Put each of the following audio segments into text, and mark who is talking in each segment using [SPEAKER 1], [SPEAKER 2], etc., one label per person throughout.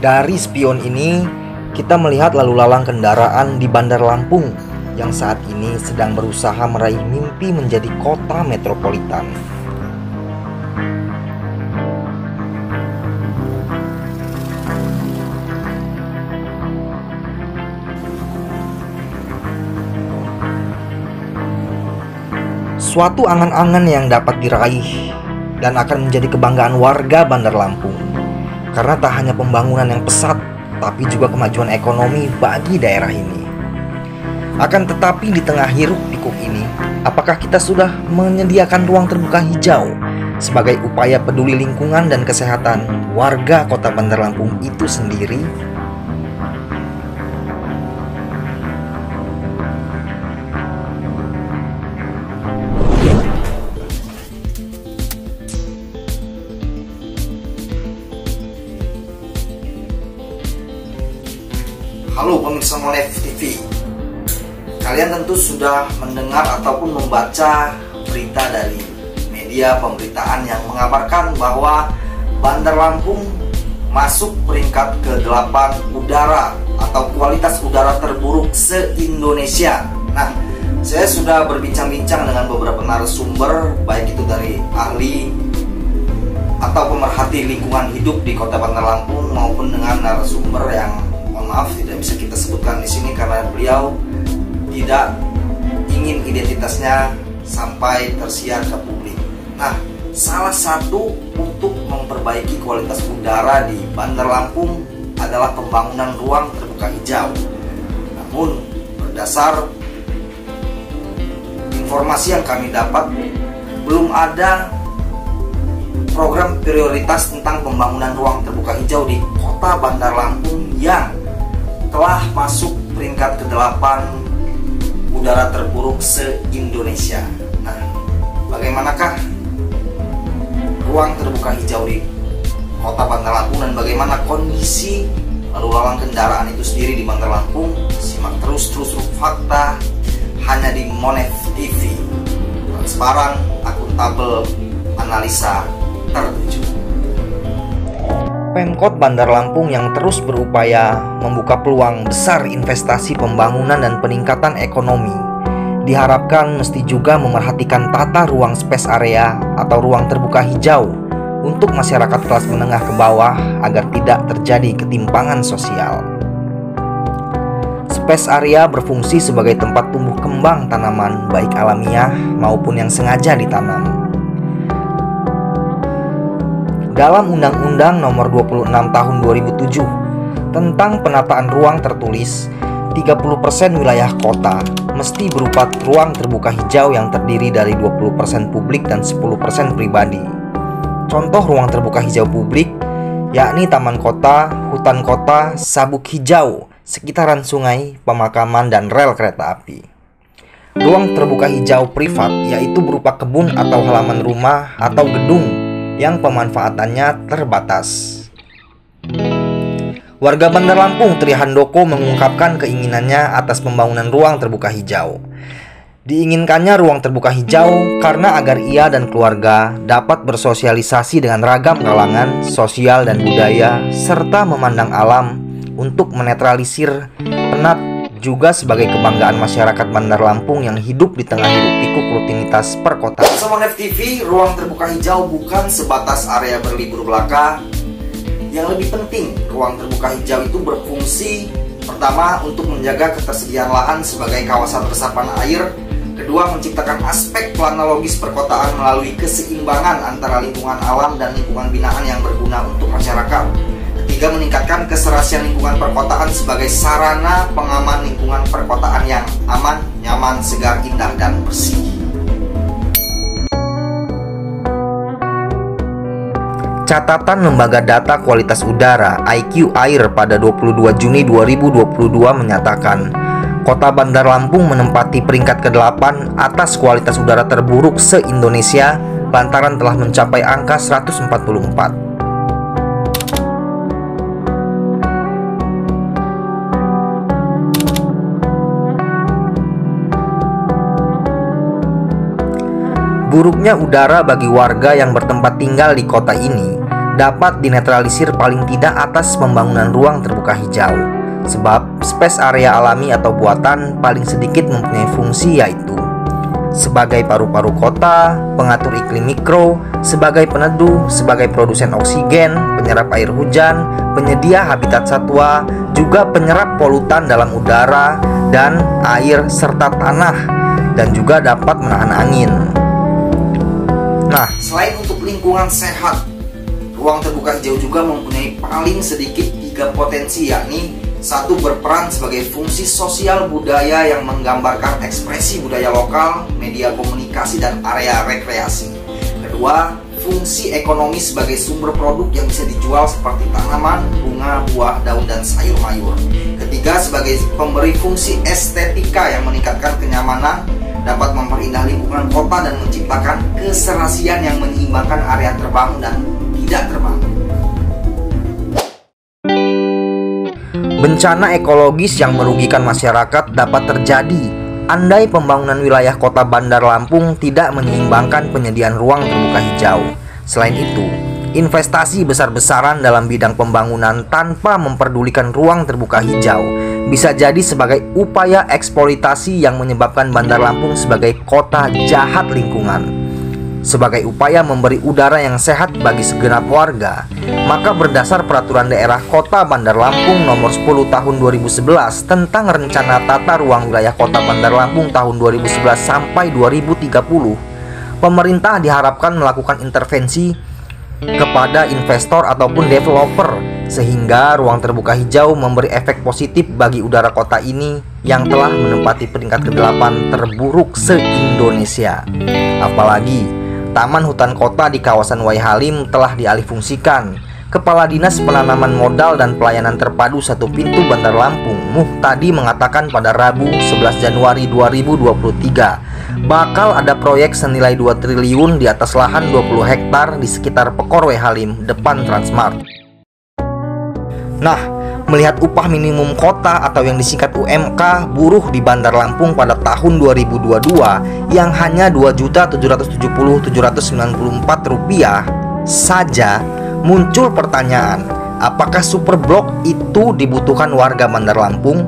[SPEAKER 1] Dari spion ini, kita melihat lalu lalang kendaraan di Bandar Lampung yang saat ini sedang berusaha meraih mimpi menjadi kota metropolitan. Suatu angan-angan yang dapat diraih dan akan menjadi kebanggaan warga Bandar Lampung. Karena tak hanya pembangunan yang pesat, tapi juga kemajuan ekonomi bagi daerah ini. Akan tetapi di tengah hiruk pikuk ini, apakah kita sudah menyediakan ruang terbuka hijau sebagai upaya peduli lingkungan dan kesehatan warga kota Bandar Lampung itu sendiri? Halo pemirsa Monev TV. Kalian tentu sudah mendengar ataupun membaca berita dari media pemberitaan yang mengabarkan bahwa Bandar Lampung masuk peringkat ke-8 udara atau kualitas udara terburuk se-Indonesia. Nah, saya sudah berbincang-bincang dengan beberapa narasumber, baik itu dari ahli atau pemerhati lingkungan hidup di Kota Bandar Lampung maupun dengan narasumber yang maaf tidak bisa kita sebutkan di sini karena beliau tidak ingin identitasnya sampai tersiar ke publik. Nah, salah satu untuk memperbaiki kualitas udara di Bandar Lampung adalah pembangunan ruang terbuka hijau. Namun berdasar informasi yang kami dapat, belum ada program prioritas tentang pembangunan ruang terbuka hijau di Kota Bandar Lampung yang telah masuk peringkat ke-8 udara terburuk se-Indonesia. Nah, bagaimanakah ruang terbuka hijau di Kota Bandar Lampung dan bagaimana kondisi lalu lalang kendaraan itu sendiri di Bandar Lampung? Simak terus fakta hanya di Monev TV. Transparan, akuntabel, analisa tertuju. Pemkot Bandar Lampung yang terus berupaya membuka peluang besar investasi pembangunan dan peningkatan ekonomi diharapkan mesti juga memerhatikan tata ruang space area atau ruang terbuka hijau untuk masyarakat kelas menengah ke bawah agar tidak terjadi ketimpangan sosial. Space area berfungsi sebagai tempat tumbuh kembang tanaman baik alamiah maupun yang sengaja ditanam. Dalam Undang-Undang Nomor 26 Tahun 2007 tentang penataan ruang tertulis, 30% wilayah kota mesti berupa ruang terbuka hijau yang terdiri dari 20% publik dan 10% pribadi. Contoh ruang terbuka hijau publik yakni taman kota, hutan kota, sabuk hijau, sekitaran sungai, pemakaman, dan rel kereta api. Ruang terbuka hijau privat yaitu berupa kebun atau halaman rumah atau gedung yang pemanfaatannya terbatas. Warga Bandar Lampung Trihandoko mengungkapkan keinginannya atas pembangunan ruang terbuka hijau. Diinginkannya ruang terbuka hijau karena agar ia dan keluarga dapat bersosialisasi dengan ragam kalangan, sosial dan budaya, serta memandang alam untuk menetralisir penat, juga sebagai kebanggaan masyarakat Bandar Lampung yang hidup di tengah hiruk-pikuk rutinitas perkotaan. Bersama Monev TV, ruang terbuka hijau bukan sebatas area berlibur belaka. Yang lebih penting, ruang terbuka hijau itu berfungsi pertama untuk menjaga ketersediaan lahan sebagai kawasan resapan air, kedua menciptakan aspek planologis perkotaan melalui keseimbangan antara lingkungan alam dan lingkungan binaan yang berguna untuk masyarakat. Ketiga, meningkatkan keserasian lingkungan perkotaan sebagai sarana pengaman lingkungan perkotaan yang aman, nyaman, segar, indah, dan bersih. Catatan Lembaga Data Kualitas Udara IQ Air pada 22 Juni 2022 menyatakan Kota Bandar Lampung menempati peringkat ke-8 atas kualitas udara terburuk se-Indonesia lantaran telah mencapai angka 144. Buruknya udara bagi warga yang bertempat tinggal di kota ini dapat dinetralisir paling tidak atas pembangunan ruang terbuka hijau. Sebab space area alami atau buatan paling sedikit mempunyai fungsi, yaitu sebagai paru-paru kota, pengatur iklim mikro, sebagai peneduh, sebagai produsen oksigen, penyerap air hujan, penyedia habitat satwa, juga penyerap polutan dalam udara dan air serta tanah, dan juga dapat menahan angin. Nah, selain untuk lingkungan sehat, ruang terbuka hijau juga mempunyai paling sedikit 3 potensi, yakni 1. Berperan sebagai fungsi sosial budaya yang menggambarkan ekspresi budaya lokal, media komunikasi, dan area rekreasi. 2. Fungsi ekonomi sebagai sumber produk yang bisa dijual seperti tanaman, bunga, buah, daun, dan sayur mayur. 3. Sebagai pemberi fungsi estetika yang meningkatkan kenyamanan, dapat memperindah lingkungan kota dan menciptakan keserasian yang menyeimbangkan area terbangun dan tidak terbangun. Bencana ekologis yang merugikan masyarakat dapat terjadi andai pembangunan wilayah kota Bandar Lampung tidak menyeimbangkan penyediaan ruang terbuka hijau. Selain itu, investasi besar-besaran dalam bidang pembangunan tanpa memperdulikan ruang terbuka hijau bisa jadi sebagai upaya eksploitasi yang menyebabkan Bandar Lampung sebagai kota jahat lingkungan. Sebagai upaya memberi udara yang sehat bagi segenap warga, maka berdasar Peraturan Daerah Kota Bandar Lampung Nomor 10 Tahun 2011 tentang Rencana Tata Ruang Wilayah Kota Bandar Lampung tahun 2011 sampai 2030, pemerintah diharapkan melakukan intervensi kepada investor ataupun developer sehingga ruang terbuka hijau memberi efek positif bagi udara kota ini yang telah menempati peringkat ke-8 terburuk se-Indonesia. Apalagi Taman Hutan Kota di kawasan Wai Halim telah dialihfungsikan. Kepala Dinas Penanaman Modal dan Pelayanan Terpadu Satu Pintu Bandar Lampung, Muhtadi, mengatakan pada Rabu 11 Januari 2023 bakal ada proyek senilai 2 triliun di atas lahan 20 hektar di sekitar Pekor Wai Halim depan Transmart. Nah, melihat upah minimum kota atau yang disingkat UMK buruh di Bandar Lampung pada tahun 2022 yang hanya Rp2.770.794 saja, muncul pertanyaan, apakah superblok itu dibutuhkan warga Bandar Lampung?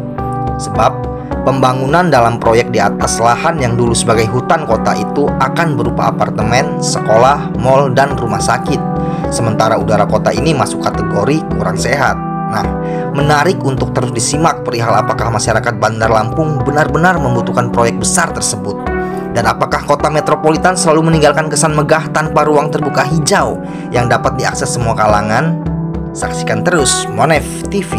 [SPEAKER 1] Sebab pembangunan dalam proyek di atas lahan yang dulu sebagai hutan kota itu akan berupa apartemen, sekolah, mal, dan rumah sakit. Sementara udara kota ini masuk kategori kurang sehat. Nah, menarik untuk terus disimak perihal apakah masyarakat Bandar Lampung benar-benar membutuhkan proyek besar tersebut. Dan apakah kota metropolitan selalu meninggalkan kesan megah tanpa ruang terbuka hijau yang dapat diakses semua kalangan? Saksikan terus Monev TV.